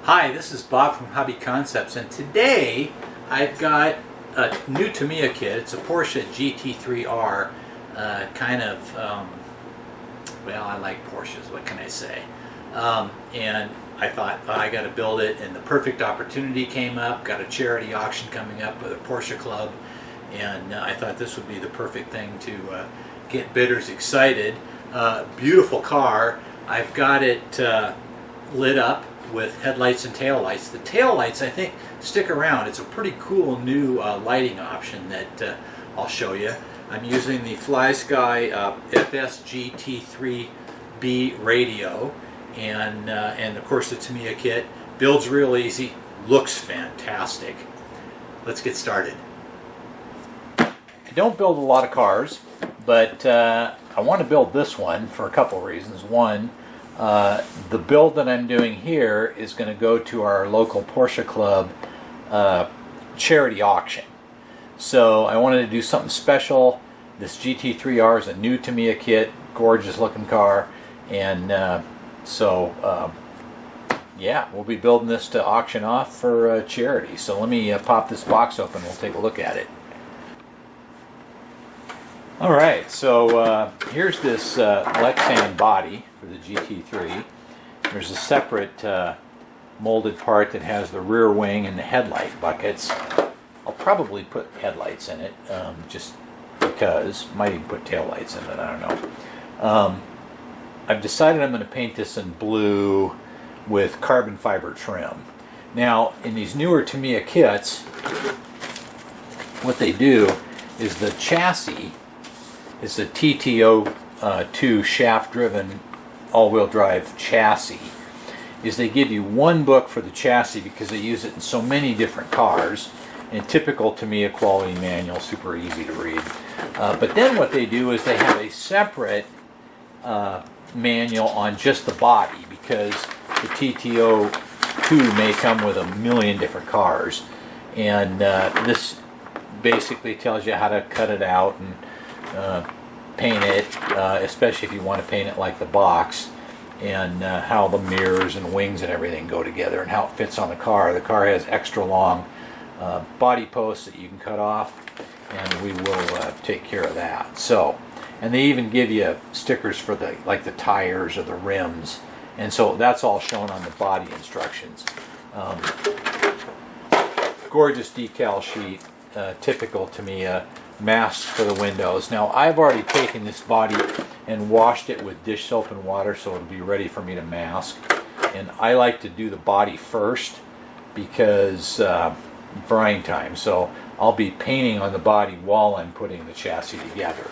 Hi, this is Bob from Hobby Concepts, and today I've got a new Tamiya kit. It's a Porsche GT3R, well, I like Porsches, what can I say? And I thought, oh, I got to build it, and the perfect opportunity came up. Got a charity auction coming up with a Porsche club, and I thought this would be the perfect thing to get bidders excited. Beautiful car. I've got it lit up with headlights and taillights. The taillights, I think, stick around. It's a pretty cool new lighting option that I'll show you. I'm using the FlySky FS-GT3B radio, and of course the Tamiya kit. Builds real easy, looks fantastic. Let's get started. I don't build a lot of cars, but I want to build this one for a couple reasons. One, the build that I'm doing here is going to go to our local Porsche club charity auction. So I wanted to do something special. This GT3R is a new Tamiya kit, gorgeous looking car, and yeah, we'll be building this to auction off for charity. So let me pop this box open, we'll take a look at it. Alright, so here's this Lexan body for the GT3. There's a separate molded part that has the rear wing and the headlight buckets. I'll probably put headlights in it, just because. Might even put taillights in it, I don't know. I've decided I'm going to paint this in blue with carbon fiber trim. Now, in these newer Tamiya kits, what they do is the chassis is a TTO2 shaft-driven all-wheel drive chassis. Is they give you one book for the chassis because they use it in so many different cars. And typical Tamiya quality manual, super easy to read. But then what they do is they have a separate manual on just the body, because the TTO2 may come with a million different cars. And this basically tells you how to cut it out and paint it, especially if you want to paint it like the box, and how the mirrors and wings and everything go together and how it fits on the car. The car has extra long body posts that you can cut off, and we will take care of that. So, and they even give you stickers for the tires or the rims, and so that's all shown on the body instructions. Gorgeous decal sheet, typical Tamiya. Masks for the windows. Now, I've already taken this body and washed it with dish soap and water, so it'll be ready for me to mask. And I like to do the body first because drying time. So I'll be painting on the body while I'm putting the chassis together.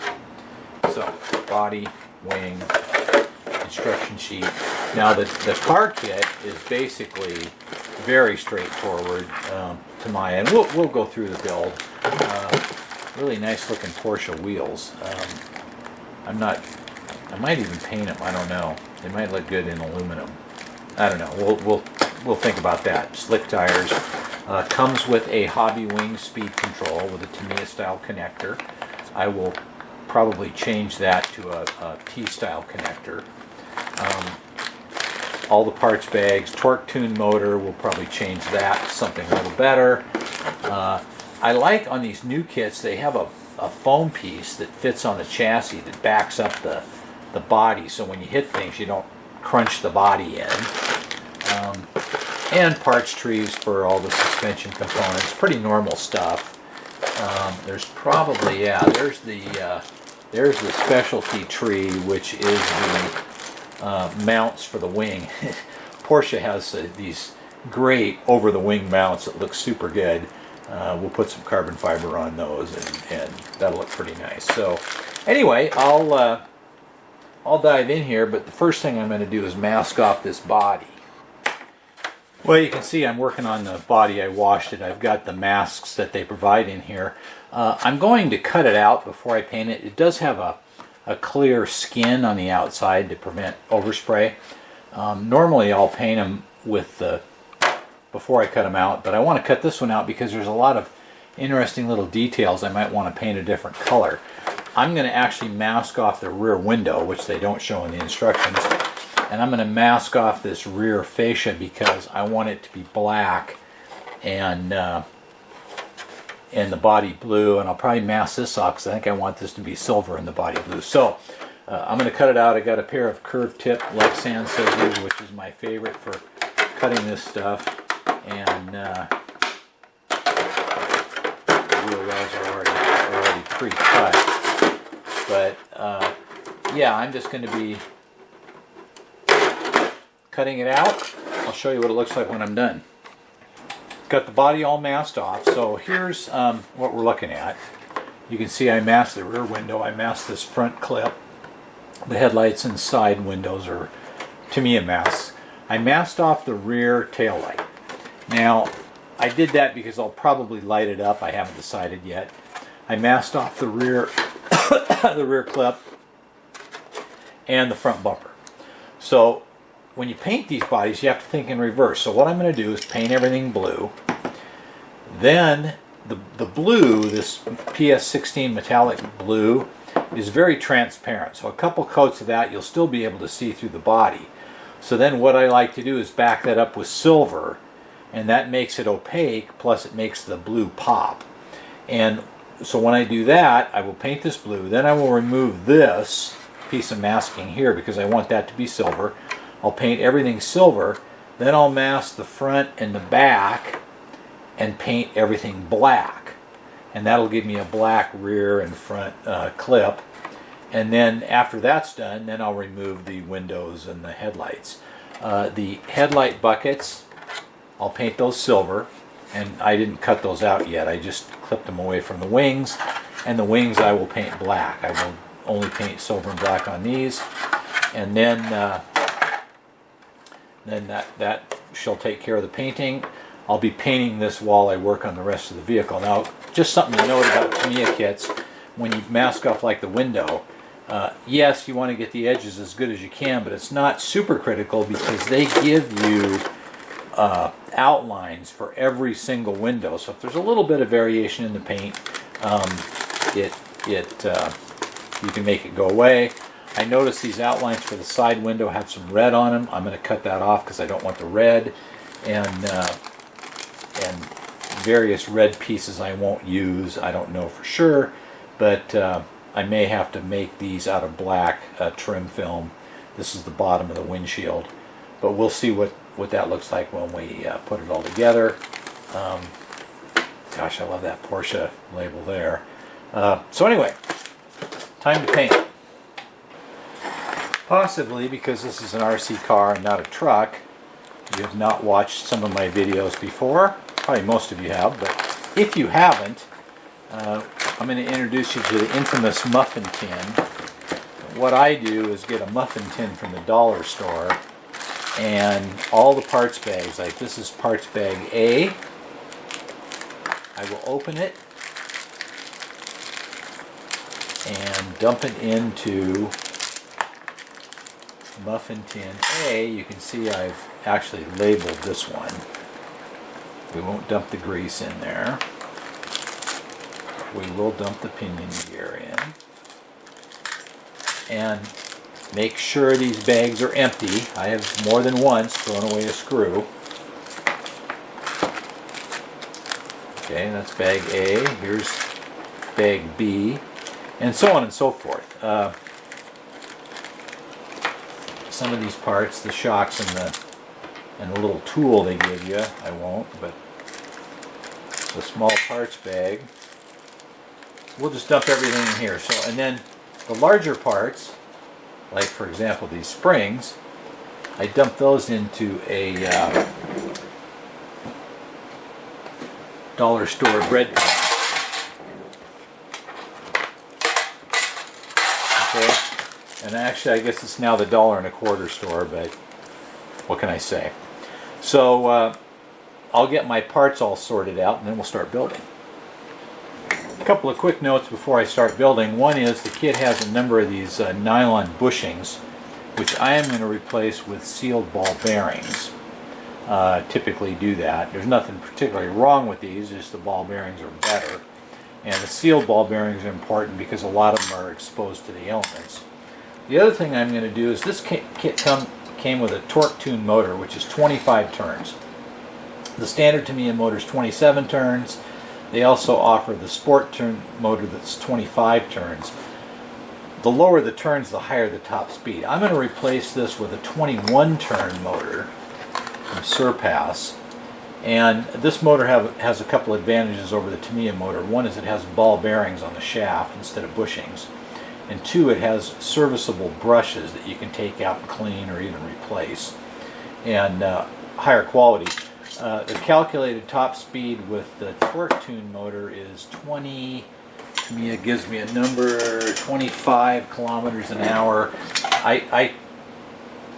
So body, wing, instruction sheet. Now the car kit is basically very straightforward to my end. We'll go through the build. Really nice looking Porsche wheels. I might even paint them. I don't know. They might look good in aluminum. I don't know. We'll think about that. Slick tires. Comes with a hobby wing speed control with a Tamiya style connector. I will probably change that to a T style connector. All the parts bags. Torque tune motor. We'll probably change that to something a little better. I like on these new kits, they have a foam piece that fits on the chassis that backs up the body, so when you hit things you don't crunch the body in. And parts trees for all the suspension components. Pretty normal stuff. There's probably, yeah, there's the specialty tree, which is the mounts for the wing. Porsche has these great over-the-wing mounts that look super good. We'll put some carbon fiber on those, and that'll look pretty nice. So anyway, I'll dive in here, but the first thing I'm going to do is mask off this body. Well, you can see I'm working on the body. I washed it. I've got the masks that they provide in here. I'm going to cut it out before I paint it. It does have a clear skin on the outside to prevent overspray. Normally I'll paint them with the before I cut them out, but I want to cut this one out because there's a lot of interesting little details I might want to paint a different color. I'm going to actually mask off the rear window, which they don't show in the instructions, And I'm going to mask off this rear fascia because I want it to be black and the body blue, and I'll probably mask this off because I think I want this to be silver in the body blue. So I'm going to cut it out. I got a pair of curved tip Lexan scissors, which is my favorite for cutting this stuff, and the wheel wells are already pre-cut. But yeah, I'm just going to be cutting it out. I'll show you what it looks like when I'm done. Got the body all masked off. So here's what we're looking at. You can see I masked the rear window. I masked this front clip. The headlights and side windows are Tamiya masks. I masked off the rear tail light. Now, I did that because I'll probably light it up. I haven't decided yet. I masked off the rear the rear clip and the front bumper. So when you paint these bodies, you have to think in reverse. So what I'm going to do is paint everything blue. Then the blue, this PS16 metallic blue, is very transparent. So a couple coats of that, you'll still be able to see through the body. So then what I like to do is back that up with silver, and that makes it opaque, plus it makes the blue pop. And so when I do that, I will paint this blue. Then I will remove this piece of masking here because I want that to be silver. I'll paint everything silver. Then I'll mask the front and the back and paint everything black. And that'll give me a black rear and front clip. And then after that's done, then I'll remove the windows and the headlights. The headlight buckets, I'll paint those silver. And I didn't cut those out yet. I just clipped them away from the wings. And the wings I will paint black. I will only paint silver and black on these. And then that shall take care of the painting. I'll be painting this while I work on the rest of the vehicle. Now, just something to note about Tamiya kits, when you mask off like the window, yes, you want to get the edges as good as you can, but it's not super critical because they give you outlines for every single window. So if there's a little bit of variation in the paint, you can make it go away. I notice these outlines for the side window have some red on them. I'm going to cut that off because I don't want the red, and various red pieces I won't use. I don't know for sure, but I may have to make these out of black trim film. This is the bottom of the windshield, but we'll see what that looks like when we put it all together. Gosh, I love that Porsche label there. So anyway, time to paint. Possibly because this is an RC car and not a truck, you have not watched some of my videos before. Probably most of you have, but if you haven't, I'm going to introduce you to the infamous muffin tin. What I do is get a muffin tin from the dollar store, and all the parts bags, like this is parts bag A. I will open it and dump it into muffin tin A. You can see I've actually labeled this one. We won't dump the grease in there. We will dump the pinion gear in. And make sure these bags are empty. I have more than once thrown away a screw. Okay, that's bag A. Here's bag B. And so on and so forth. Some of these parts, the shocks and the little tool they give you, I won't, but the small parts bag, we'll just dump everything in here. So, and then the larger parts, like for example these springs, I dump those into a dollar store bread pan. Okay, and actually I guess it's now the $1.25 store, but what can I say? So I'll get my parts all sorted out and then we'll start building. A couple of quick notes before I start building. One is the kit has a number of these nylon bushings, which I am going to replace with sealed ball bearings. Typically do that. There's nothing particularly wrong with these, just the ball bearings are better. And the sealed ball bearings are important because a lot of them are exposed to the elements. The other thing I'm going to do is this kit came with a torque tune motor, which is 25 turns. The standard Tamiya motor is 27 turns. They also offer the sport turn motor that's 25 turns. The lower the turns, the higher the top speed. I'm going to replace this with a 21 turn motor from Surpass. And this motor has a couple advantages over the Tamiya motor. One is it has ball bearings on the shaft instead of bushings. And two, it has serviceable brushes that you can take out and clean or even replace. And higher quality. The calculated top speed with the torque tune motor is Tamiya gives me a number, 25 kilometers an hour. I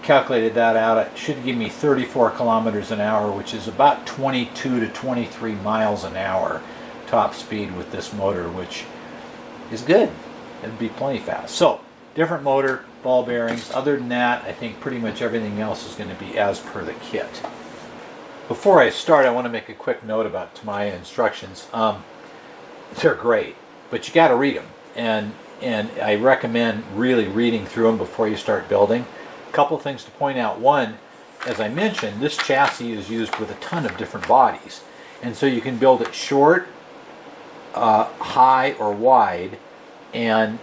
calculated that out. It should give me 34 kilometers an hour, which is about 22 to 23 miles an hour top speed with this motor, which is good. It'd be plenty fast. So, different motor, ball bearings. Other than that, I think pretty much everything else is going to be as per the kit. Before I start, I want to make a quick note about Tamiya instructions. They're great, but you got to read them, and I recommend really reading through them before you start building. A couple things to point out. One, as I mentioned, this chassis is used with a ton of different bodies, and so you can build it short, high, or wide, and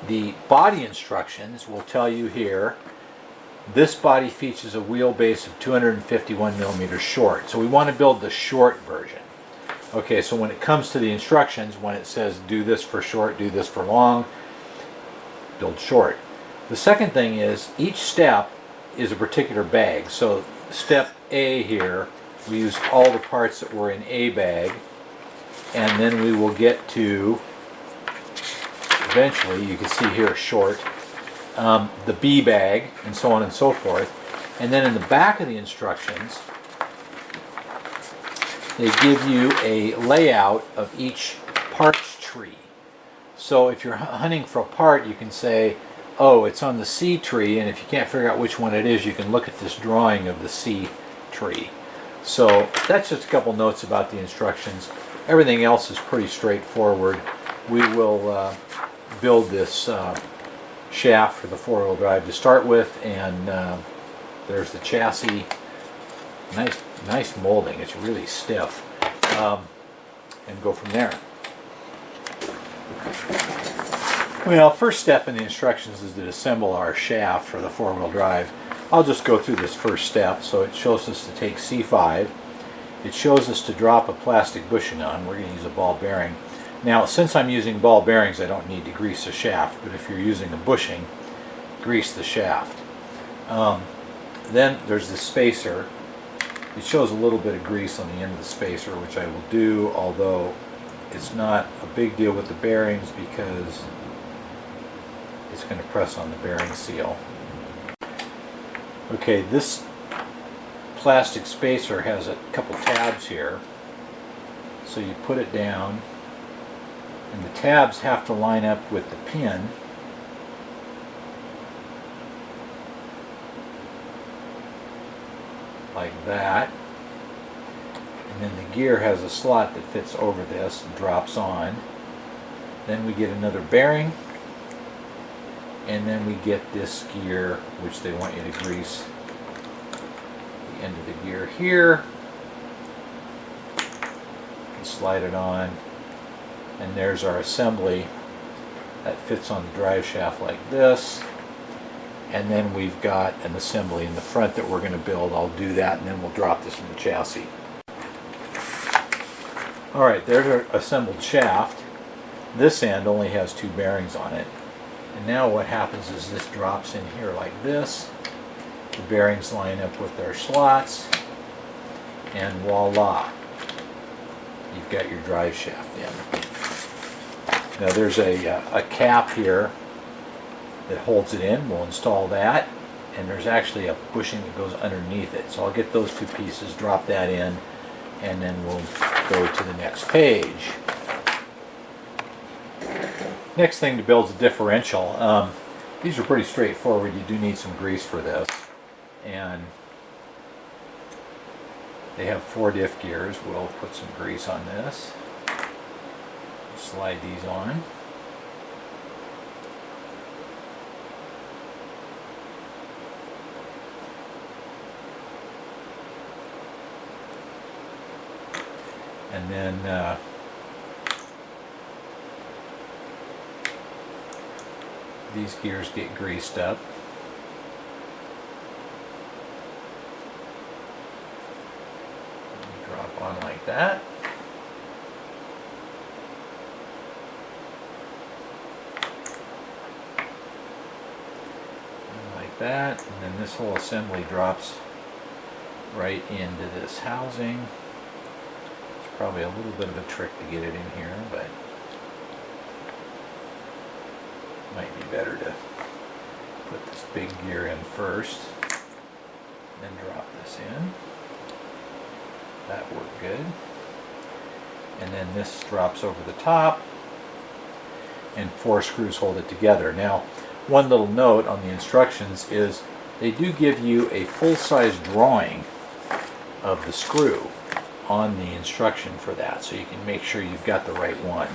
the body instructions will tell you here, this body features a wheelbase of 251 millimeters short. So we want to build the short version. Okay, so when it comes to the instructions, when it says do this for short, do this for long, build short. The second thing is each step is a particular bag. So step A here, we use all the parts that were in A bag, and then we will get to, eventually, you can see here short, the B bag, and so on and so forth. And then in the back of the instructions, they give you a layout of each parts tree. So if you're hunting for a part, you can say, oh, it's on the C tree, and if you can't figure out which one it is, you can look at this drawing of the C tree. So that's just a couple notes about the instructions. Everything else is pretty straightforward. We will build this shaft for the four-wheel drive to start with, and there's the chassis. Nice molding. It's really stiff, and go from there. Well, first step in the instructions is to assemble our shaft for the four-wheel drive. I'll just go through this first step. So it shows us to take C5. It shows us to drop a plastic bushing on. We're going to use a ball bearing. Now, since I'm using ball bearings, I don't need to grease the shaft, but if you're using a bushing, grease the shaft. Then there's the spacer. It shows a little bit of grease on the end of the spacer, which I will do, although it's not a big deal with the bearings because it's going to press on the bearing seal. Okay, this plastic spacer has a couple tabs here, so you put it down, and the tabs have to line up with the pin. Like that. And then the gear has a slot that fits over this and drops on. Then we get another bearing, and then we get this gear, which they want you to grease the end of the gear here and slide it on. And there's our assembly that fits on the drive shaft like this. And then we've got an assembly in the front that we're going to build. I'll do that, and then we'll drop this in the chassis. Alright, there's our assembled shaft. This end only has two bearings on it. And now what happens is this drops in here like this. The bearings line up with their slots. And voila. You've got your drive shaft in. Now there's a cap here that holds it in. We'll install that, and there's actually a bushing that goes underneath it. So I'll get those two pieces, drop that in, and then we'll go to the next page. Next thing to build is a differential. These are pretty straightforward. You do need some grease for this, and they have 4 diff gears. We'll put some grease on this. Slide these on. And then these gears get greased up. Drop on like that. That, and then this whole assembly drops right into this housing. It's probably a little bit of a trick to get it in here, but might be better to put this big gear in first, then drop this in. That worked good. And then this drops over the top, and 4 screws hold it together. Now, one little note on the instructions is they do give you a full-size drawing of the screw on the instruction for that, so you can make sure you've got the right one.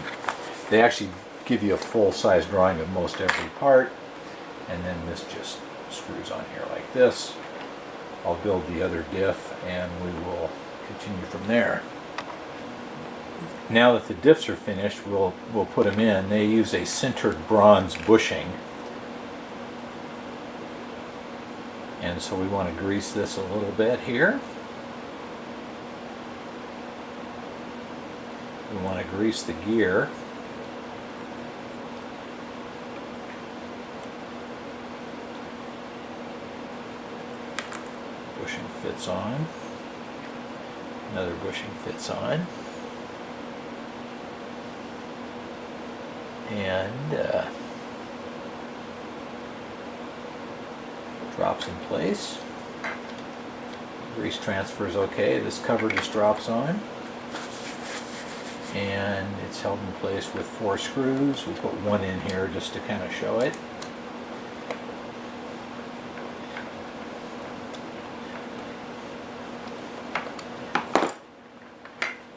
They actually give you a full-size drawing of most every part, and then this just screws on here like this. I'll build the other diff and we will continue from there. Now that the diffs are finished, we'll put them in. They use a sintered bronze bushing. And so we want to grease this a little bit here. We want to grease the gear. Bushing fits on. Another bushing fits on. And drops in place. Grease transfer is okay. This cover just drops on. And it's held in place with 4 screws. We put one in here just to kind of show it.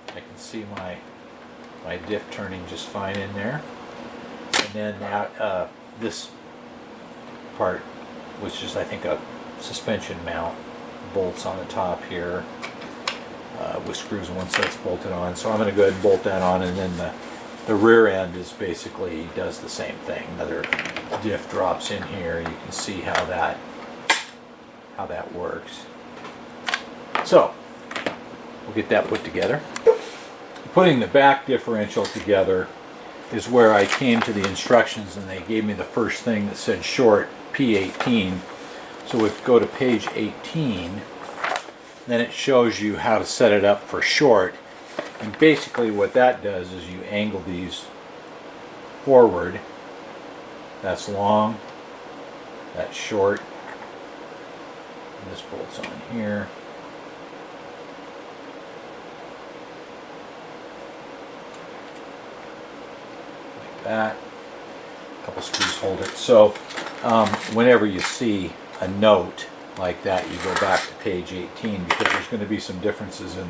I can see my diff turning just fine in there. And then this part, which is I think a suspension mount, bolts on the top here with screws once that's bolted on. So I'm going to go ahead and bolt that on, and then the rear end is basically does the same thing. Another diff drops in here. You can see how that works. So we'll get that put together. Putting the back differential together is where I came to the instructions, and they gave me the first thing that said short P18. So if we go to page 18, then it shows you how to set it up for short. And basically what that does is you angle these forward. That's long, that's short, and this bolts on here. Like that. A couple screws hold it. So whenever you see a note like that, you go back to page 18, because there's going to be some differences in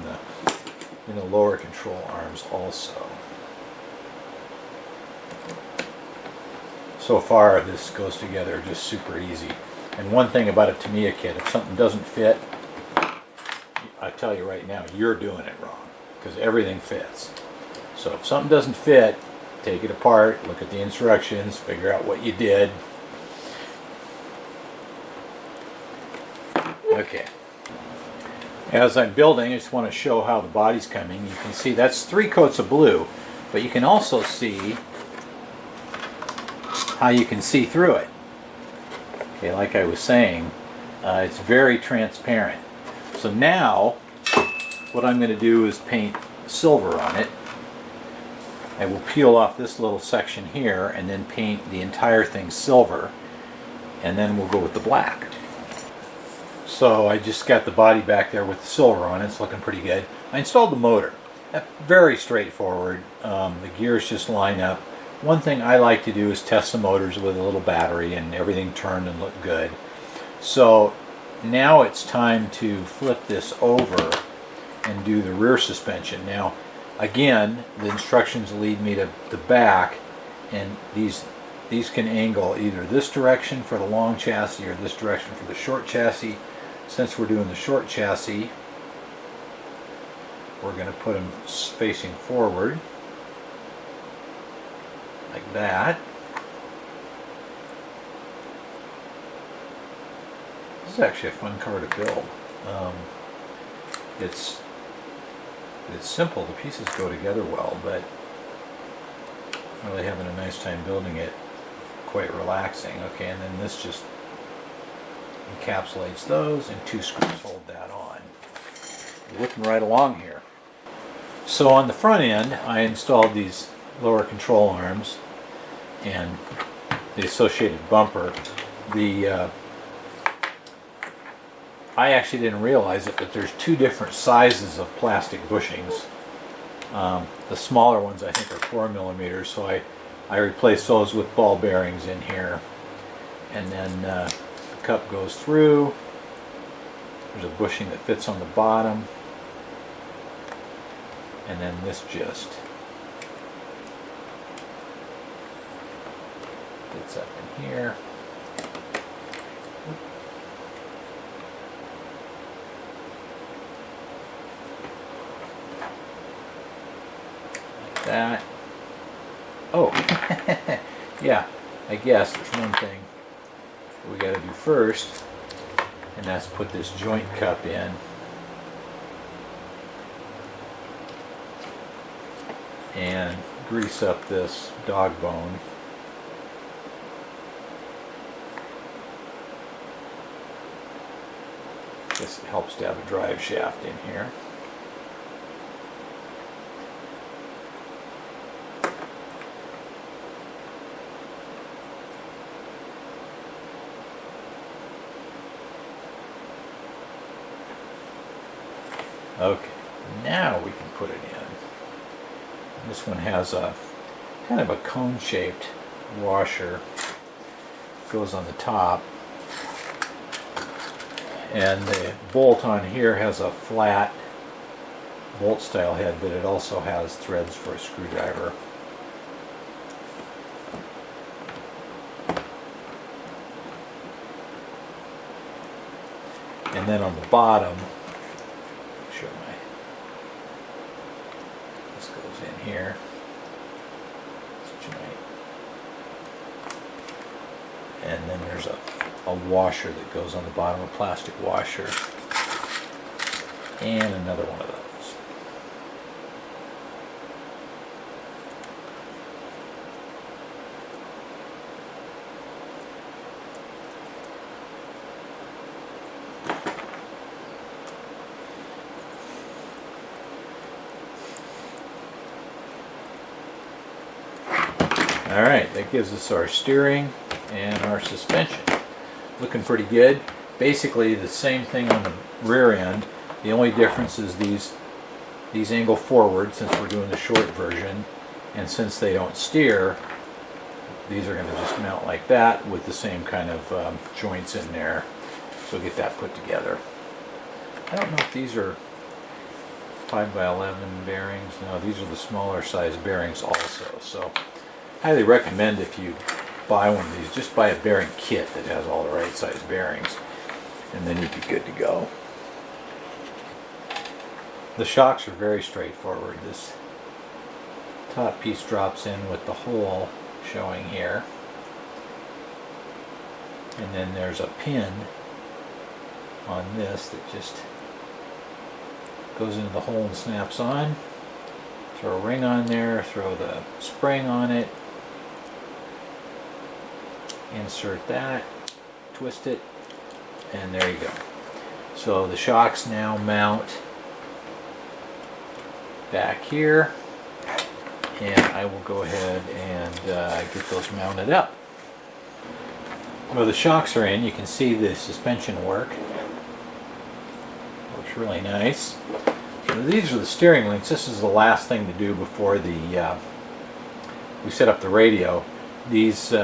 the lower control arms also. So far this goes together just super easy. And one thing about a Tamiya kit, if something doesn't fit, I tell you right now, you're doing it wrong, because everything fits. So if something doesn't fit, take it apart, look at the instructions, figure out what you did. Okay. As I'm building, I just want to show how the body's coming. You can see that's 3 coats of blue, but you can also see how you can see through it. Okay, like I was saying, it's very transparent. So now, what I'm going to do is paint silver on it. I will peel off this little section here and then paint the entire thing silver, and then we'll go with the black. So I just got the body back there with the silver on it. It's looking pretty good. I installed the motor. Very straightforward. The gears just line up. One thing I like to do is test the motors with a little battery, and everything turned and looked good. So now it's time to flip this over and do the rear suspension. Now again, the instructions lead me to the back, and these can angle either this direction for the long chassis or this direction for the short chassis. Since we're doing the short chassis, we're going to put them facing forward like that. This is actually a fun car to build. It's simple, the pieces go together well, but I'm really having a nice time building it. Quite relaxing. Okay, and then this just encapsulates those, and 2 screws hold that on. We're looking right along here. So on the front end, I installed these lower control arms and the associated bumper. I actually didn't realize it, but there's 2 different sizes of plastic bushings. The smaller ones I think are 4 millimeters, so I replaced those with ball bearings in here. And then the cup goes through. There's a bushing that fits on the bottom. And then this just fits up in here. That. Oh, yeah, I guess there's one thing we got to do first, and that's put this joint cup in. And grease up this dog bone. This helps to have a drive shaft in here. Okay, now we can put it in. This one has a kind of a cone-shaped washer. Goes on the top. And the bolt on here has a flat bolt style head, but it also has threads for a screwdriver. And then on the bottom, this goes in here. And then there's a washer that goes on the bottom, a plastic washer, and another one of those. Alright, that gives us our steering and our suspension. Looking pretty good. Basically the same thing on the rear end. The only difference is these angle forward, since we're doing the short version, and since they don't steer, these are going to just mount like that with the same kind of joints in there. So we'll get that put together. I don't know if these are 5x11 bearings. No, these are the smaller size bearings also. So highly recommend, if you buy one of these, just buy a bearing kit that has all the right size bearings, and then you'd be good to go. The shocks are very straightforward. This top piece drops in with the hole showing here, and then there's a pin on this that just goes into the hole and snaps on. Throw a ring on there, throw the spring on it, insert that, twist it, and there you go. So the shocks now mount back here, and I will go ahead and get those mounted up. Well, the shocks are in. You can see the suspension work. Looks really nice. So these are the steering links. This is the last thing to do before we set up the radio. These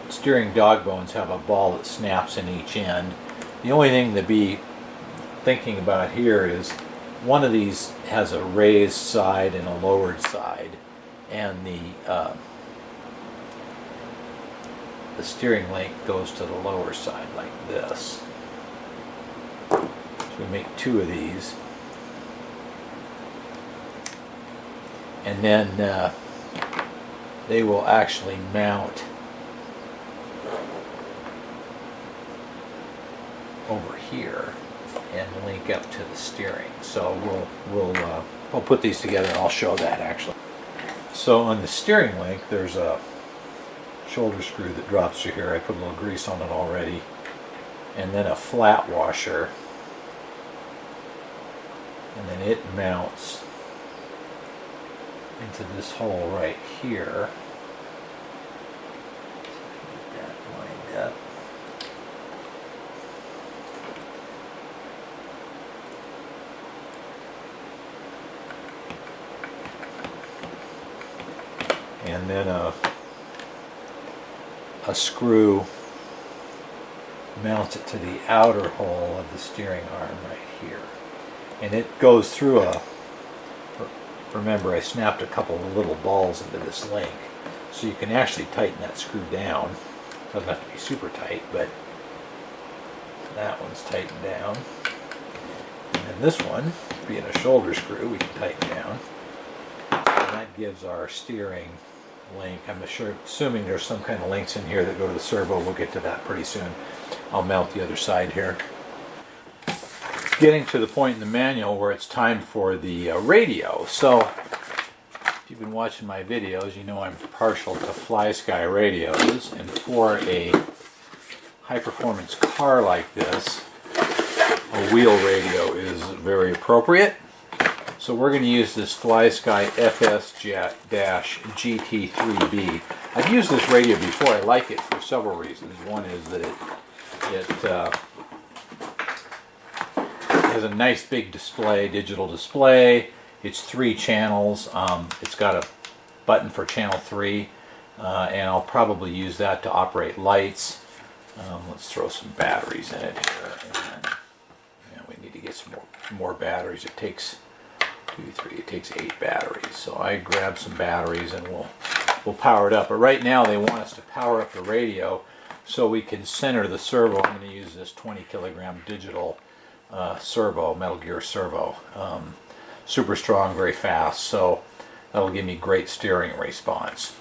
steering dog bones have a ball that snaps in each end. The only thing to be thinking about here is one of these has a raised side and a lowered side, and the steering link goes to the lower side like this. So we make 2 of these. and then they will actually mount over here and link up to the steering. So we'll put these together and I'll show that actually. So on the steering link there's a shoulder screw that drops through here. I put a little grease on it already, and then a flat washer, and then it mounts into this hole right here. Get that lined up. And then a screw mounts it to the outer hole of the steering arm right here. And it goes through a, remember I snapped a couple of little balls into this link, so you can actually tighten that screw down. Doesn't have to be super tight, but that one's tightened down. And then this one, being a shoulder screw, we can tighten down. And that gives our steering link. I'm assuming there's some kind of links in here that go to the servo. We'll get to that pretty soon. I'll mount the other side here. Getting to the point in the manual where it's time for the radio. So if you've been watching my videos, you know I'm partial to fly sky radios, and for a high performance car like this, a wheel radio is very appropriate. So we're going to use this Fly Sky FS-GT3B. I've used this radio before. I like it for several reasons. One is that it has a nice big display, digital display. It's 3 channels. It's got a button for channel 3, and I'll probably use that to operate lights. Let's throw some batteries in it here. And we need to get some more batteries. It takes 8 batteries. So I grab some batteries and we'll power it up. But right now they want us to power up the radio so we can center the servo. I'm going to use this 20 kilogram digital servo, Metal Gear servo. Super strong, very fast, so that'll give me great steering response.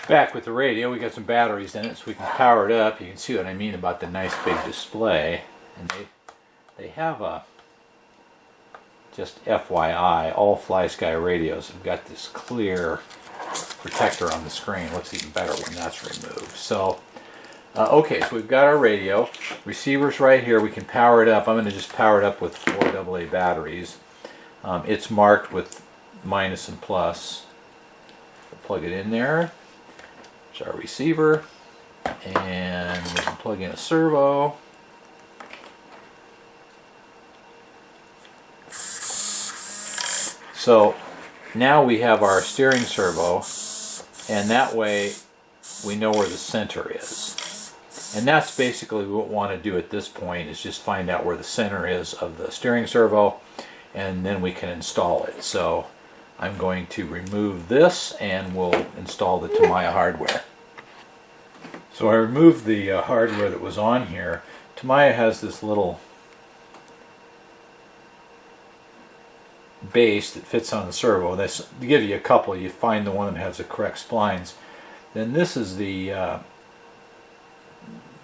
Back with the radio, we got some batteries in it so we can power it up. You can see what I mean about the nice big display. And they have a, just FYI, all Fly Sky radios have got this clear protector on the screen. Looks even better when that's removed. So, okay, so we've got our radio. Receiver's right here. We can power it up. I'm going to just power it up with 4 AA batteries. It's marked with minus and plus. We'll plug it in there. There's our receiver. And we can plug in a servo. So now we have our steering servo, and that way we know where the center is. And that's basically what we want to do at this point, is just find out where the center is of the steering servo, and then we can install it. So I'm going to remove this and we'll install the Tamiya hardware. So I removed the hardware that was on here. Tamiya has this little base that fits on the servo. This, to give you a couple, you find the one that has the correct splines. Then this is the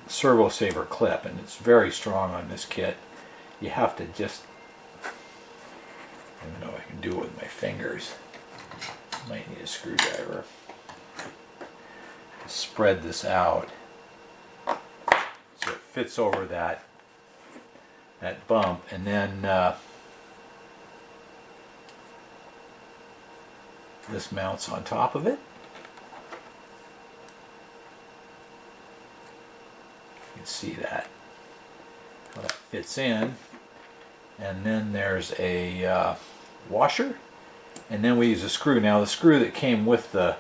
servo saver clip, and it's very strong on this kit. You have to just, I don't know if I can do it with my fingers. Might need a screwdriver to spread this out so it fits over that bump, and then this mounts on top of it. You can see that, how that fits in. And then there's a washer, and then we use a screw. Now the screw that came with the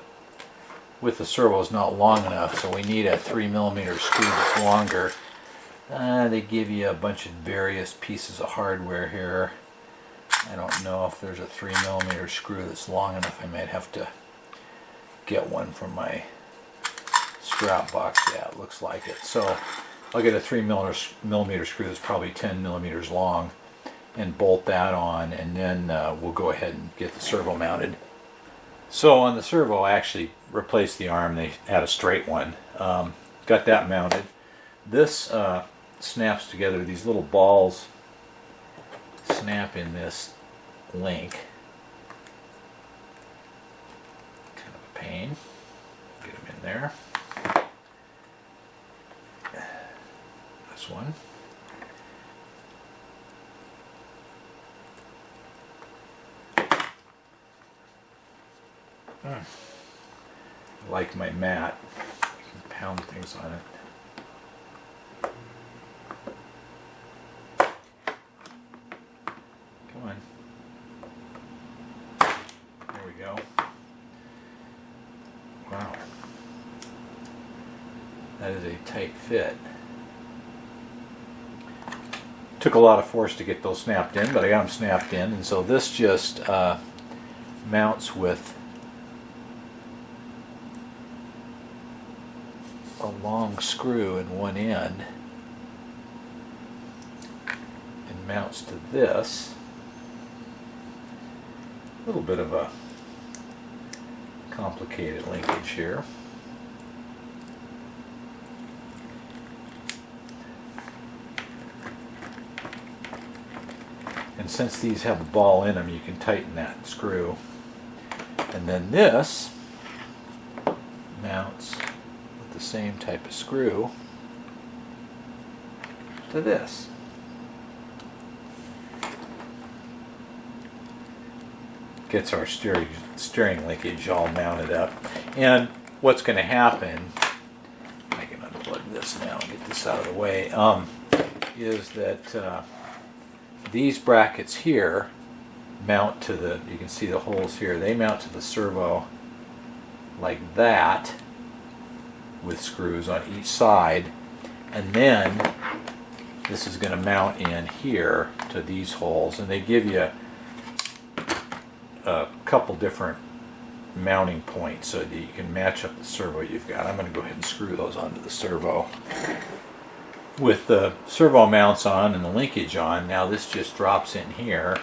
servo is not long enough, so we need a 3mm screw that's longer. They give you a bunch of various pieces of hardware here. I don't know if there's a 3mm screw that's long enough. I might have to get one from my strap box. Yeah, it looks like it. So I'll get a 3mm screw that's probably 10mm long, and bolt that on, and then we'll go ahead and get the servo mounted. So on the servo, I actually replaced the arm. They had a straight one. Got that mounted. This snaps together. These little balls snap in this link. Kind of a pain. Get them in there. This one. I like my mat. I can pound things on it. Come on. There we go. Wow. That is a tight fit. Took a lot of force to get those snapped in, but I got them snapped in, and so this just mounts with a long screw in one end and mounts to this. A little bit of a complicated linkage here. And since these have a ball in them, you can tighten that screw. And then this mounts with the same type of screw to this. Gets our steering linkage all mounted up. And what's going to happen, I can unplug this now and get this out of the way, is that these brackets here mount to the, you can see the holes here, they mount to the servo like that with screws on each side, and then this is going to mount in here to these holes, and they give you a couple different mounting points so that you can match up the servo you've got. I'm going to go ahead and screw those onto the servo. With the servo mounts on and the linkage on, now this just drops in here,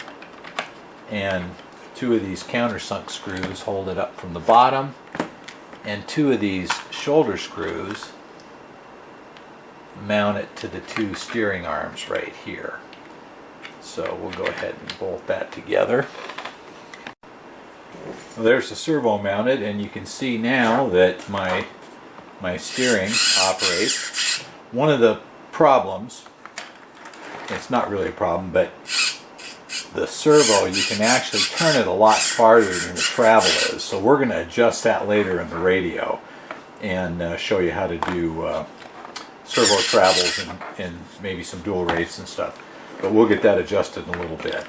and two of these countersunk screws hold it up from the bottom, and two of these shoulder screws mount it to the two steering arms right here. So we'll go ahead and bolt that together. Well, there's the servo mounted, and you can see now that my steering operates. One of the problems, it's not really a problem, but the servo, you can actually turn it a lot farther than the travel is. So we're going to adjust that later in the radio and show you how to do servo travels and maybe some dual rates and stuff. But we'll get that adjusted in a little bit.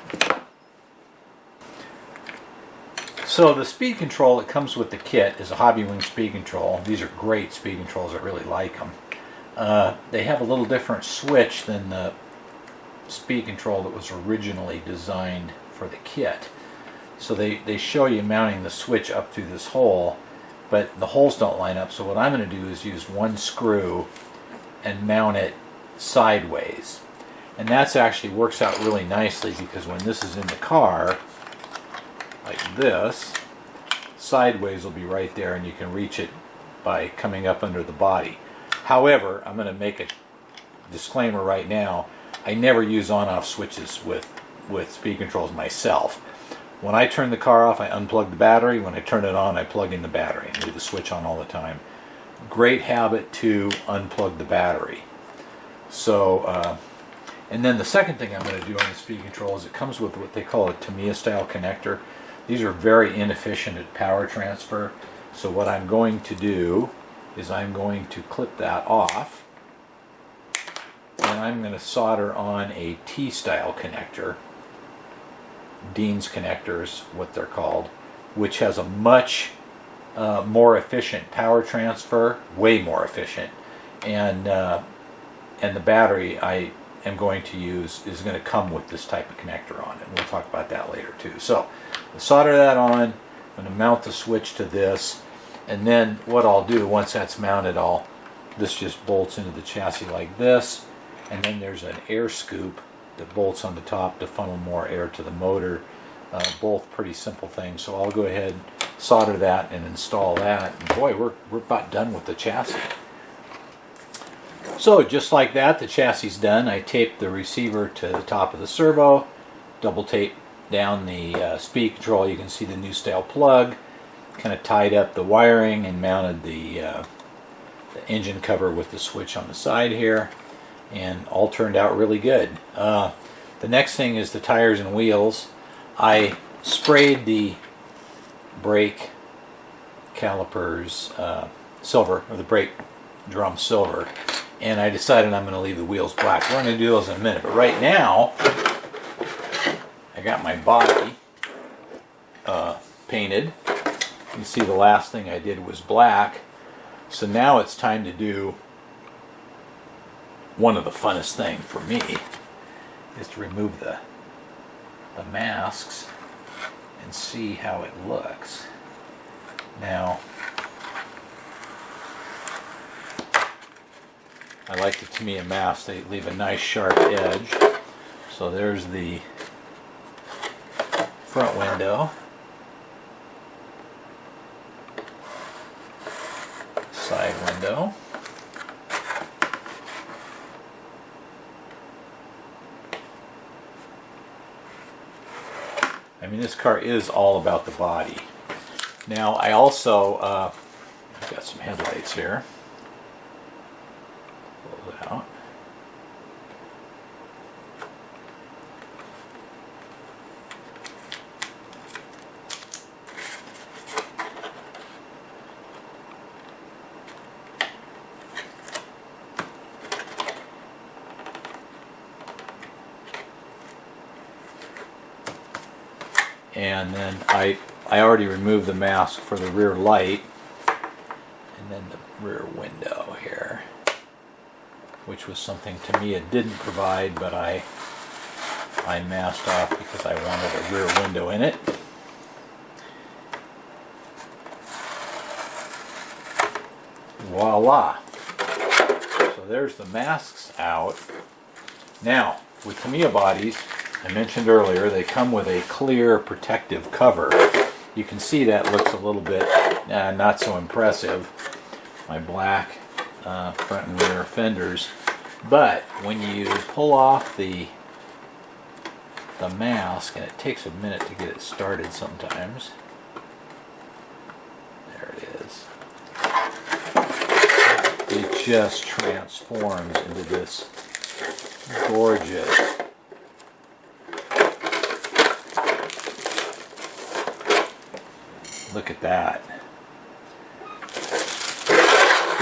So the speed control that comes with the kit is a Hobbywing speed control. These are great speed controls. I really like them. They have a little different switch than the speed control that was originally designed for the kit. So they show you mounting the switch up through this hole, but the holes don't line up. So what I'm going to do is use one screw and mount it sideways. And that's actually works out really nicely, because when this is in the car, like this, sideways will be right there, and you can reach it by coming up under the body. However, I'm going to make a disclaimer right now. I never use on-off switches with speed controls myself. When I turn the car off, I unplug the battery. When I turn it on, I plug in the battery and leave the switch on all the time. Great habit to unplug the battery. So, and then the second thing I'm going to do on the speed control is it comes with what they call a Tamiya style connector. These are very inefficient at power transfer. So what I'm going to do is I'm going to clip that off, and I'm going to solder on a T-style connector. Dean's connectors, what they're called, which has a much more efficient power transfer, way more efficient, and the battery I am going to use is going to come with this type of connector on it, and we'll talk about that later too. So I'll solder that on. I'm going to mount the switch to this, and then what I'll do once that's mounted, this just bolts into the chassis like this, and then there's an air scoop the bolts on the top to funnel more air to the motor. Both pretty simple things. So I'll go ahead, solder that, and install that. And boy, we're about done with the chassis. So just like that, the chassis is done. I taped the receiver to the top of the servo, double tape down the speed control. You can see the new style plug. Kind of tied up the wiring and mounted the engine cover with the switch on the side here, and all turned out really good. The next thing is the tires and wheels. I sprayed the brake calipers silver, or the brake drum silver, and I decided I'm going to leave the wheels black. We're going to do those in a minute, but right now I got my body painted. You can see the last thing I did was black. So now it's time to do one of the funnest things for me, is to remove the masks and see how it looks. Now, I like the Tamiya masks. They leave a nice sharp edge. So there's the front window. Side window. I mean, this car is all about the body. Now, I also I've got some headlights here. Pull it out. And then I already removed the mask for the rear light, and then the rear window here, which was something Tamiya didn't provide, but I masked off because I wanted a rear window in it. Voila! So there's the masks out. Now, with Tamiya bodies, I mentioned earlier, they come with a clear protective cover. You can see that looks a little bit not so impressive, my black front and rear fenders. But when you pull off the mask, and it takes a minute to get it started sometimes. There it is. It just transforms into this gorgeous look at that. See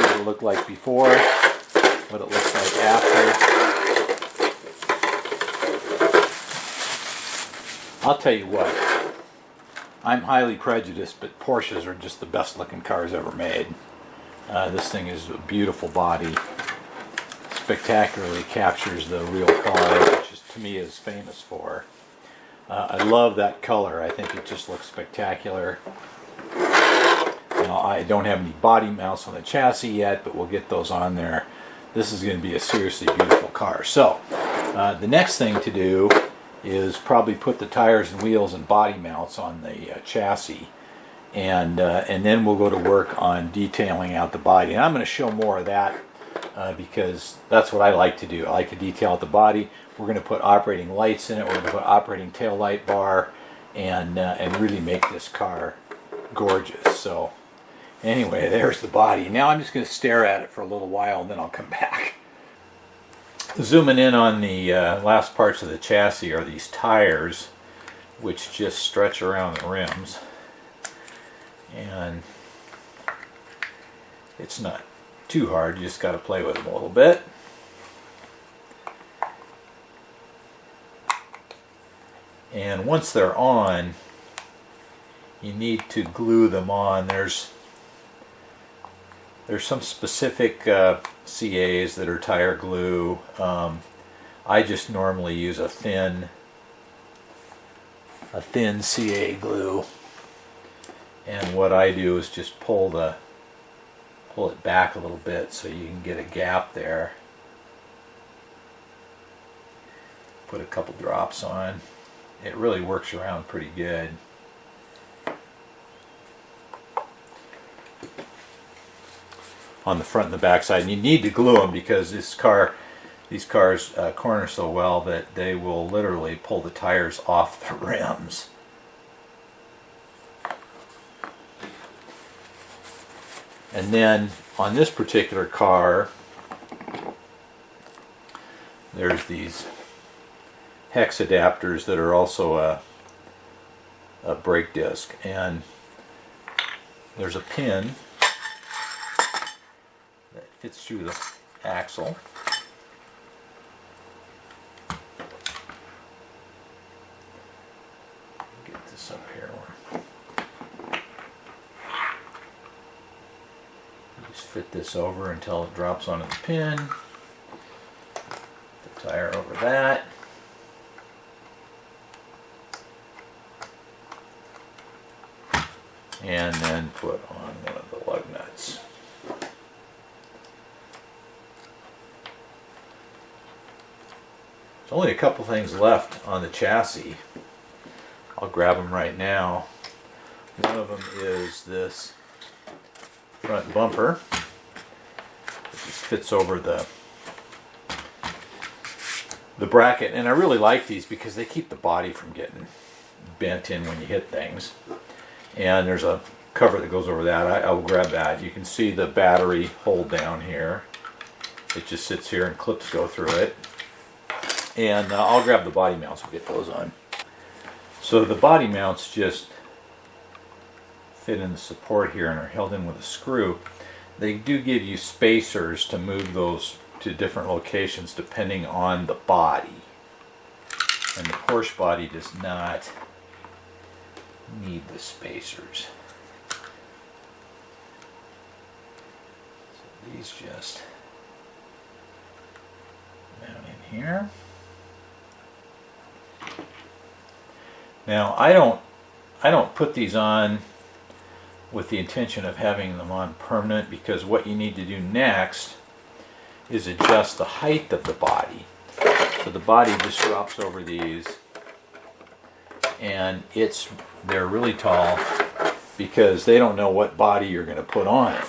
what it looked like before, what it looks like after. I'll tell you what, I'm highly prejudiced, but Porsches are just the best looking cars ever made. This thing is a beautiful body. Spectacularly captures the real car, which is, Tamiya is famous for. I love that color. I think it just looks spectacular. Now, I don't have any body mounts on the chassis yet, but we'll get those on there. This is going to be a seriously beautiful car. So, the next thing to do is probably put the tires and wheels and body mounts on the chassis, and then we'll go to work on detailing out the body. And I'm going to show more of that because that's what I like to do. I like to detail out the body. We're going to put operating lights in it. We're going to put operating tail light bar, and really make this car gorgeous. So anyway, there's the body. Now I'm just going to stare at it for a little while, and then I'll come back. Zooming in on the last parts of the chassis are these tires, which just stretch around the rims, and it's not too hard. You just got to play with them a little bit. And once they're on, you need to glue them on. There's some specific CAs that are tire glue. I just normally use a thin CA glue, and what I do is just pull it back a little bit so you can get a gap there, Put a couple drops on. It really works around pretty good. On the front and the back side, and you need to glue them because these cars corner so well that they will literally pull the tires off the rims. And then on this particular car, there's these hex adapters that are also a brake disc, and there's a pin that fits through the axle. Get this up here. Just fit this over until it drops onto the pin. The tire over that. And then put on one of the lug nuts. There's only a couple things left on the chassis. I'll grab them right now. One of them is this front bumper. It just fits over the bracket, and I really like these because they keep the body from getting bent in when you hit things. And there's a cover that goes over that. I'll grab that. You can see the battery hold down here. It just sits here and clips go through it. And I'll grab the body mounts and get those on. So the body mounts just fit in the support here and are held in with a screw. They do give you spacers to move those to different locations depending on the body. And the Porsche body does not need the spacers. So these just mount in here. Now I don't put these on with the intention of having them on permanent, because what you need to do next is adjust the height of the body. So the body just drops over these, and they're really tall because they don't know what body you're going to put on it.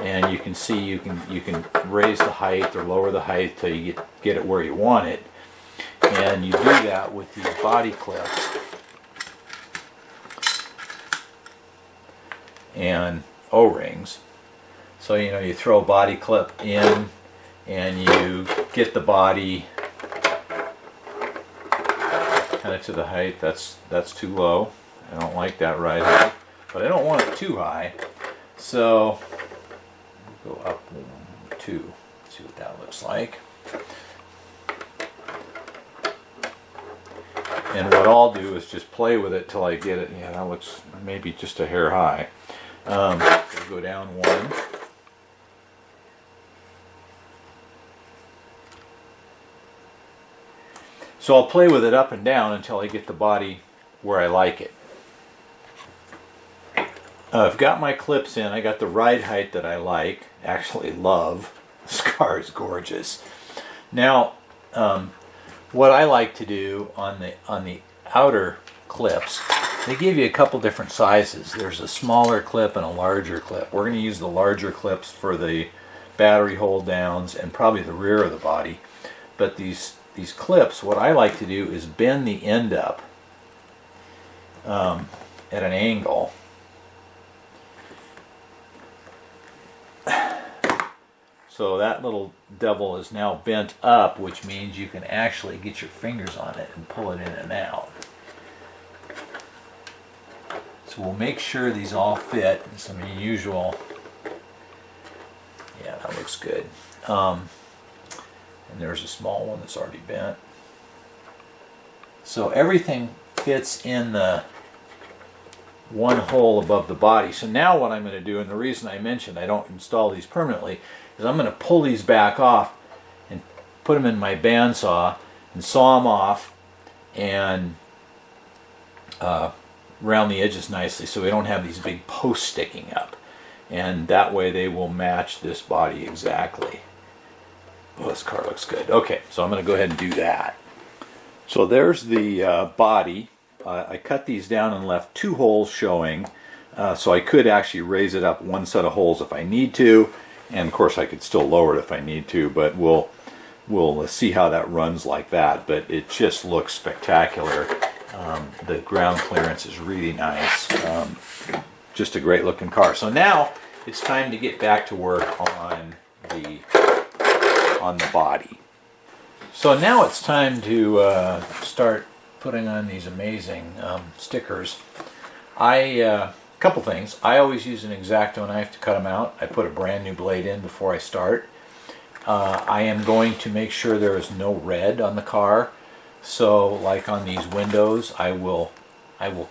And you can see you can raise the height or lower the height till you get it where you want it. And you do that with these body clips and O-rings. So you throw a body clip in and you get the body kind of to the height. That's too low. I don't like that right height, but I don't want it too high. So go up 2. See what that looks like. And what I'll do is just play with it till I get it. Yeah, that looks maybe just a hair high. Go down 1. So I'll play with it up and down until I get the body where I like it. I've got my clips in. I got the ride height that I like, actually love. This car is gorgeous. Now, what I like to do on the outer clips, they give you a couple different sizes. There's a smaller clip and a larger clip. We're going to use the larger clips for the battery hold downs and probably the rear of the body. But these clips, what I like to do is bend the end up at an angle. So that little devil is now bent up, which means you can actually get your fingers on it and pull it in and out. So we'll make sure these all fit. Some unusual. Yeah, that looks good. And there's a small one that's already bent. So everything fits in the one hole above the body. So now what I'm going to do, and the reason I mentioned I don't install these permanently, is I'm going to pull these back off and put them in my bandsaw and saw them off and round the edges nicely so we don't have these big posts sticking up. And that way they will match this body exactly. Oh, this car looks good. Okay, so I'm going to go ahead and do that. So there's the body. I cut these down and left 2 holes showing, so I could actually raise it up 1 set of holes if I need to, and of course I could still lower it if I need to, but we'll see how that runs like that. But it just looks spectacular. The ground clearance is really nice. Just a great looking car. So now it's time to get back to work on the body. So now it's time to start putting on these amazing stickers. Couple things. I always use an X-Acto knife to cut them out. I put a brand new blade in before I start. I am going to make sure there is no red on the car. So like on these windows, I will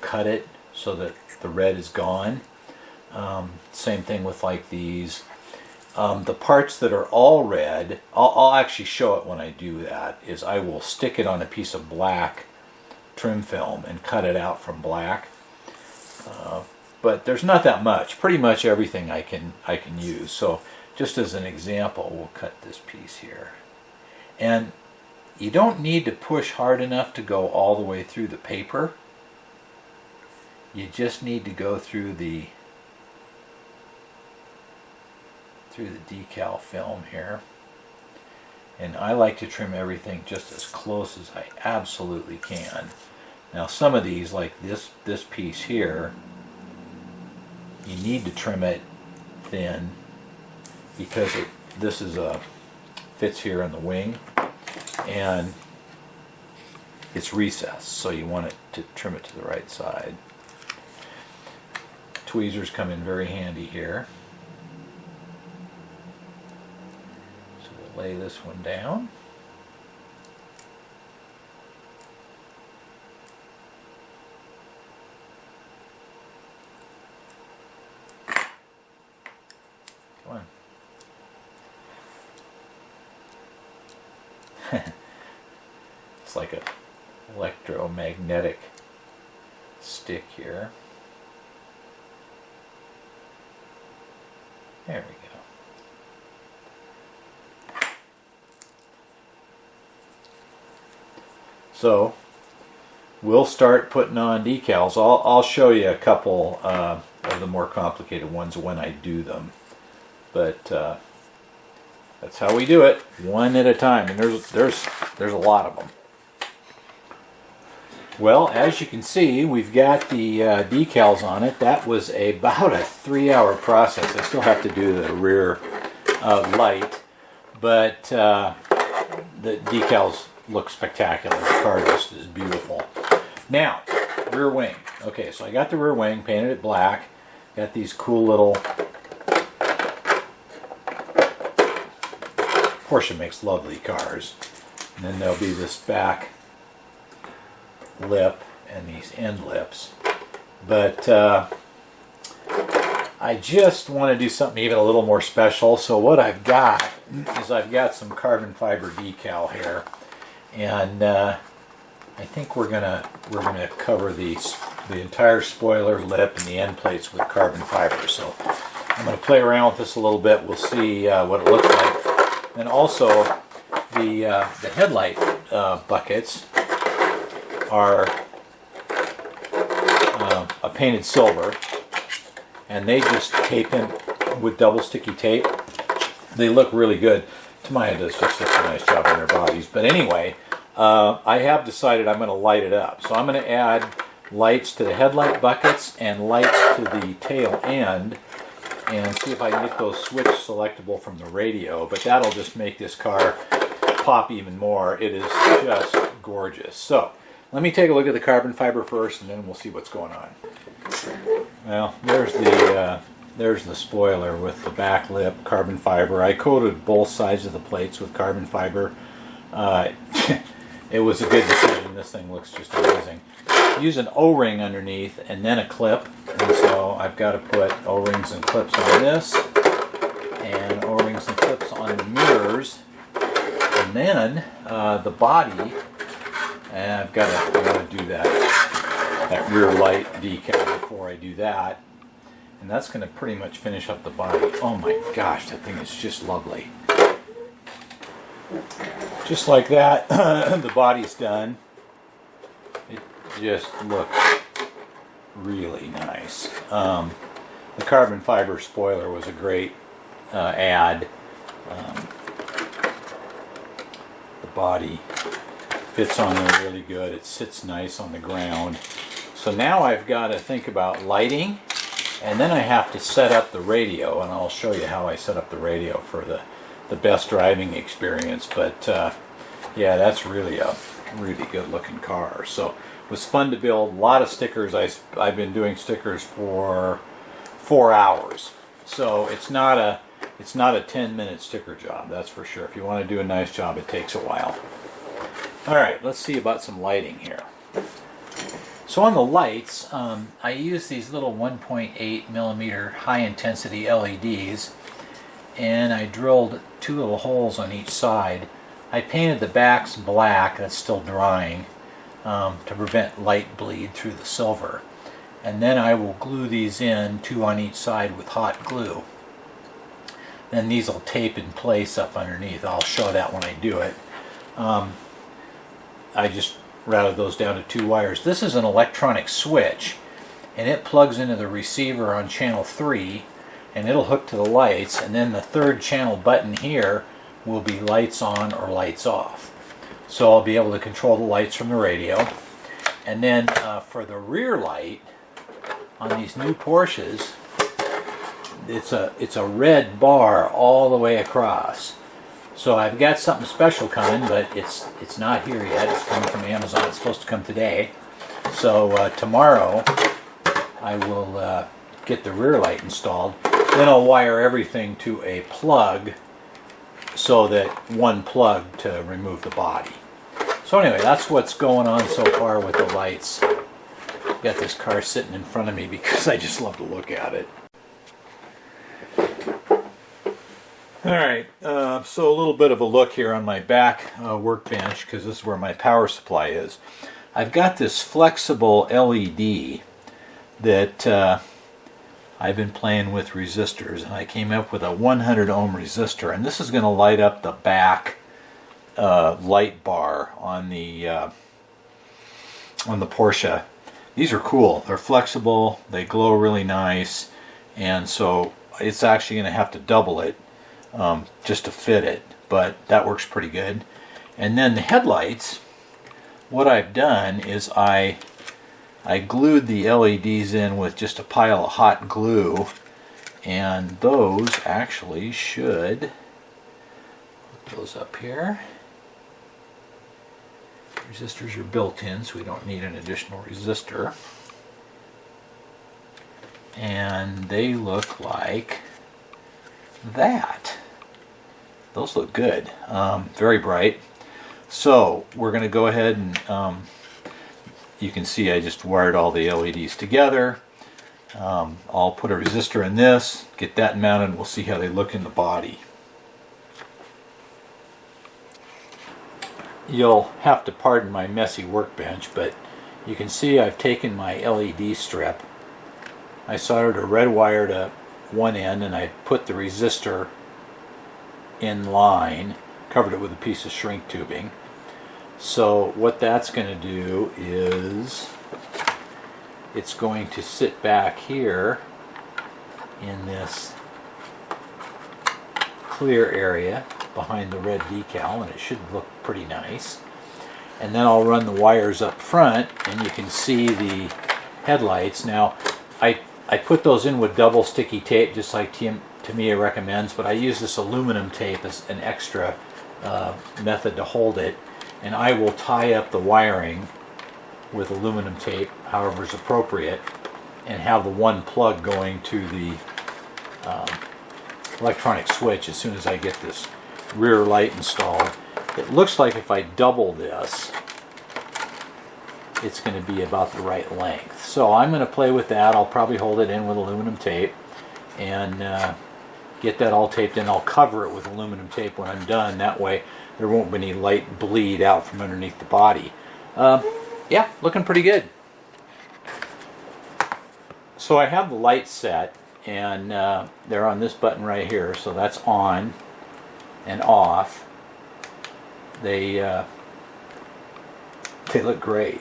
cut it so that the red is gone. Same thing with like these. The parts that are all red, I'll actually show it when I do that, is I will stick it on a piece of black trim film and cut it out from black. But there's not that much. Pretty much everything I can use. So just as an example, we'll cut this piece here. And you don't need to push hard enough to go all the way through the paper. You just need to go through the decal film here. And I like to trim everything just as close as I absolutely can. Now some of these, like this piece here, you need to trim it thin because this is fits here in the wing and it's recessed, so you want it to trim it to the right side. Tweezers come in very handy here. So we'll lay this one down. Come on. It's like an electromagnetic stick here. There we go. So we'll start putting on decals. I'll show you a couple of the more complicated ones when I do them. But that's how we do it, one at a time, and there's a lot of them. Well, as you can see, we've got the decals on it. That was about a 3-hour process. I still have to do the rear light, but the decals look spectacular. The car just is beautiful. Now, rear wing. Okay, so I got the rear wing, painted it black. Got these cool little... Porsche makes lovely cars. And then there'll be this back lip and these end lips. But I just want to do something even a little more special. So what I've got is I've got some carbon fiber decal here. And I think we're gonna cover the entire spoiler lip and the end plates with carbon fiber. So I'm going to play around with this a little bit. We'll see what it looks like. And also, the headlight buckets are a painted silver, and they just tape in with double sticky tape. They look really good. Tamiya does just such a nice job on their bodies. But anyway, I have decided I'm going to light it up. So I'm going to add lights to the headlight buckets and lights to the tail end, and see if I can get those switch selectable from the radio. But that'll just make this car pop even more. It is just gorgeous. So let me take a look at the carbon fiber first, and then we'll see what's going on. Well, there's the spoiler with the back lip carbon fiber. I coated both sides of the plates with carbon fiber. It was a good decision. This thing looks just amazing. Use an O-ring underneath and then a clip, and so I've got to put O-rings and clips on this, and O-rings and clips on the mirrors, and then the body. And I've got to do that rear light decal before I do that, and that's going to pretty much finish up the body. Oh my gosh, that thing is just lovely. Just like that, the body's done. just looks really nice. The carbon fiber spoiler was a great add. The body fits on there really good. It sits nice on the ground. So now I've got to think about lighting, and then I have to set up the radio, and I'll show you how I set up the radio for the best driving experience. But yeah, that's really a really good looking car. So it was fun to build. A lot of stickers. I've been doing stickers for 4 hours. So it's not a 10-minute sticker job, that's for sure. If you want to do a nice job, it takes a while. All right, let's see about some lighting here. So on the lights, I use these little 1.8 millimeter high intensity LEDs, and I drilled 2 little holes on each side. I painted the backs black, that's still drying, to prevent light bleed through the silver. And then I will glue these in, 2 on each side, with hot glue. Then these will tape in place up underneath. I'll show that when I do it. I just routed those down to 2 wires. This is an electronic switch, and it plugs into the receiver on channel 3, and it'll hook to the lights, and then the 3rd channel button here will be lights on or lights off. So I'll be able to control the lights from the radio. And then for the rear light on these new Porsches, it's a red bar all the way across. So I've got something special coming, but it's not here yet. It's coming from Amazon. It's supposed to come today. So tomorrow I will get the rear light installed. Then I'll wire everything to a plug, so that one plug to remove the body. So anyway, that's what's going on so far with the lights. Got this car sitting in front of me because I just love to look at it. Alright, so a little bit of a look here on my back workbench, because this is where my power supply is. I've got this flexible LED that I've been playing with resistors, and I came up with a 100 ohm resistor, and this is going to light up the back light bar on the Porsche. These are cool. They're flexible, they glow really nice, and so it's actually going to have to double it just to fit it, but that works pretty good. And then the headlights, what I've done is I glued the LEDs in with just a pile of hot glue, and those actually should, put those up here. Resistors are built in, so we don't need an additional resistor. And they look like that. Those look good. Very bright. So we're going to go ahead and you can see I just wired all the LEDs together. I'll put a resistor in this, get that mounted, and we'll see how they look in the body. You'll have to pardon my messy workbench, but you can see I've taken my LED strip. I soldered a red wire to one end, and I put the resistor in line, covered it with a piece of shrink tubing. So what that's going to do is it's going to sit back here in this clear area behind the red decal, and it should look pretty nice. And then I'll run the wires up front, and you can see the headlights. Now I put those in with double sticky tape, just like Tamiya recommends, but I use this aluminum tape as an extra method to hold it, and I will tie up the wiring with aluminum tape however is appropriate, and have the one plug going to the electronic switch as soon as I get this rear light installed. It looks like if I double this, it's going to be about the right length. So I'm going to play with that. I'll probably hold it in with aluminum tape and get that all taped in. I'll cover it with aluminum tape when I'm done. That way there won't be any light bleed out from underneath the body. Yeah, looking pretty good. So I have the lights set, and they're on this button right here, so that's on and off. They look great.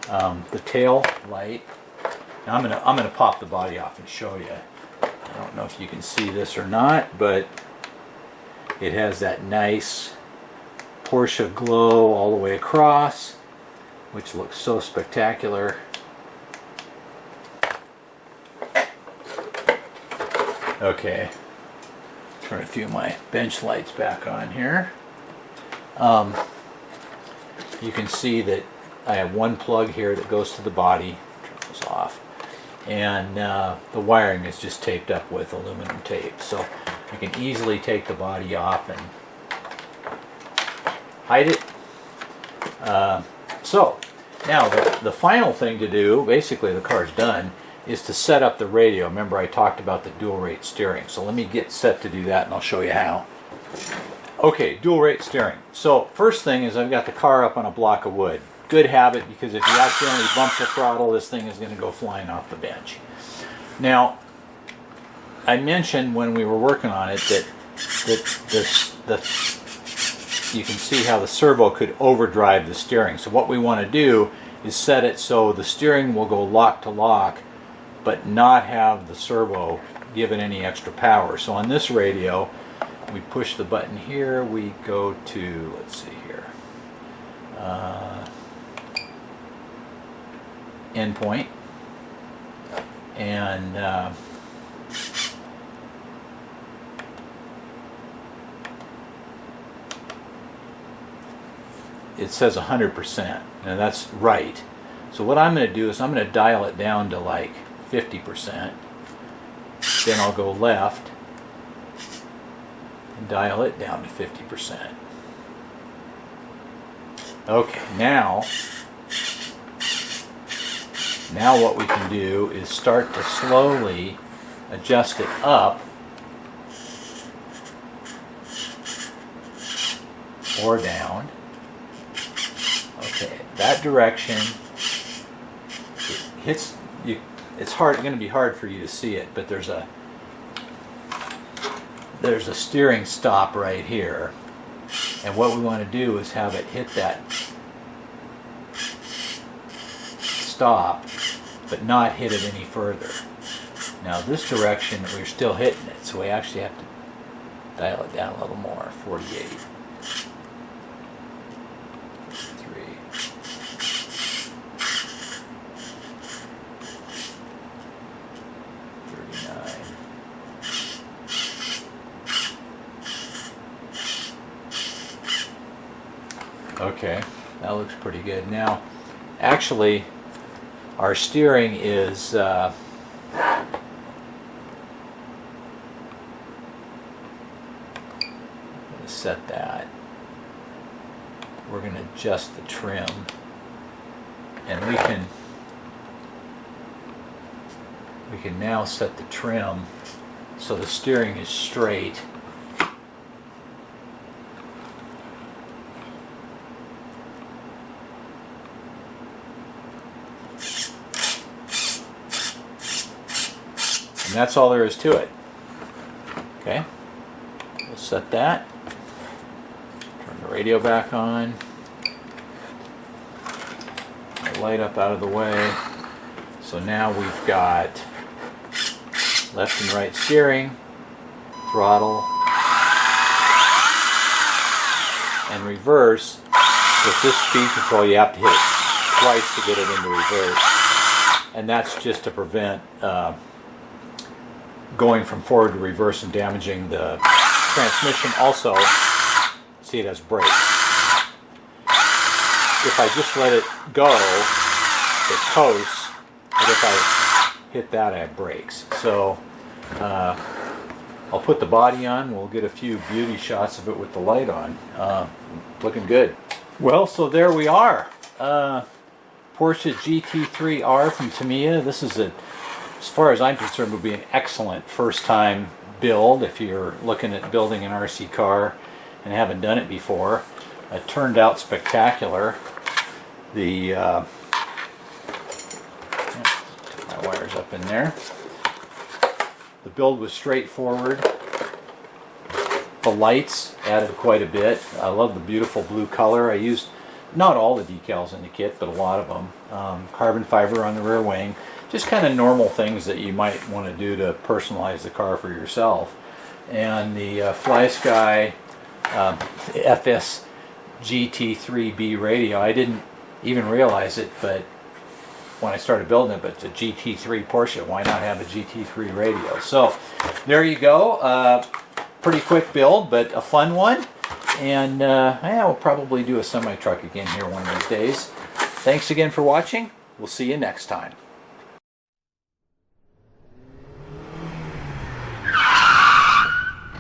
The tail light. Now I'm gonna pop the body off and show you. I don't know if you can see this or not, but it has that nice Porsche glow all the way across, which looks so spectacular. Okay, turn a few of my bench lights back on here. You can see that I have one plug here that goes to the body. Turn this off. And the wiring is just taped up with aluminum tape, so I can easily take the body off and hide it. So now the final thing to do, basically the car's done, is to set up the radio. Remember I talked about the dual rate steering, so let me get set to do that and I'll show you how. Okay, dual rate steering. So first thing is I've got the car up on a block of wood. Good habit, because if you accidentally bump the throttle, this thing is going to go flying off the bench. Now, I mentioned when we were working on it that you can see how the servo could overdrive the steering. So what we want to do is set it so the steering will go lock to lock, but not have the servo give it any extra power. So on this radio, we push the button here, we go to, let's see here, endpoint, and it says 100%, and that's right. So what I'm going to do is I'm going to dial it down to like 50%, then I'll go left and dial it down to 50%. Okay, now what we can do is start to slowly adjust it up or down. Okay, that direction. It hits you. It's hard. Going to be hard for you to see it, but there's a steering stop right here, and what we want to do is have it hit that stop, but not hit it any further. Now this direction we're still hitting it, so we actually have to dial it down a little more. 48, 3, 39. Okay, that looks pretty good. Now, actually, our steering is set that. We're going to adjust the trim, and we can now set the trim so the steering is straight. And that's all there is to it. Okay, we'll set that. Turn the radio back on. The light up out of the way. So now we've got left and right steering, throttle, and reverse. With this speed control, you have to hit it twice to get it into reverse. And that's just to prevent going from forward to reverse and damaging the transmission. Also, see, it has brakes. If I just let it go, it coasts, but if I hit that, I have brakes. So I'll put the body on. We'll get a few beauty shots of it with the light on. Looking good. Well, so there we are. Porsche GT3R from Tamiya. This is as far as I'm concerned, would be an excellent first-time build if you're looking at building an RC car and haven't done it before. It turned out spectacular. The my wires up in there. The build was straightforward. The lights added quite a bit. I love the beautiful blue color. I used Not all the decals in the kit, but a lot of them. Carbon fiber on the rear wing. Just kind of normal things that you might want to do to personalize the car for yourself. And the FlySky FS GT3B radio, I didn't even realize it, but when I started building it, but it's a GT3 Porsche, why not have a GT3 radio? So there you go. Pretty quick build, but a fun one. And yeah, we'll probably do a semi-truck again here one of these days. Thanks again for watching. We'll see you next time.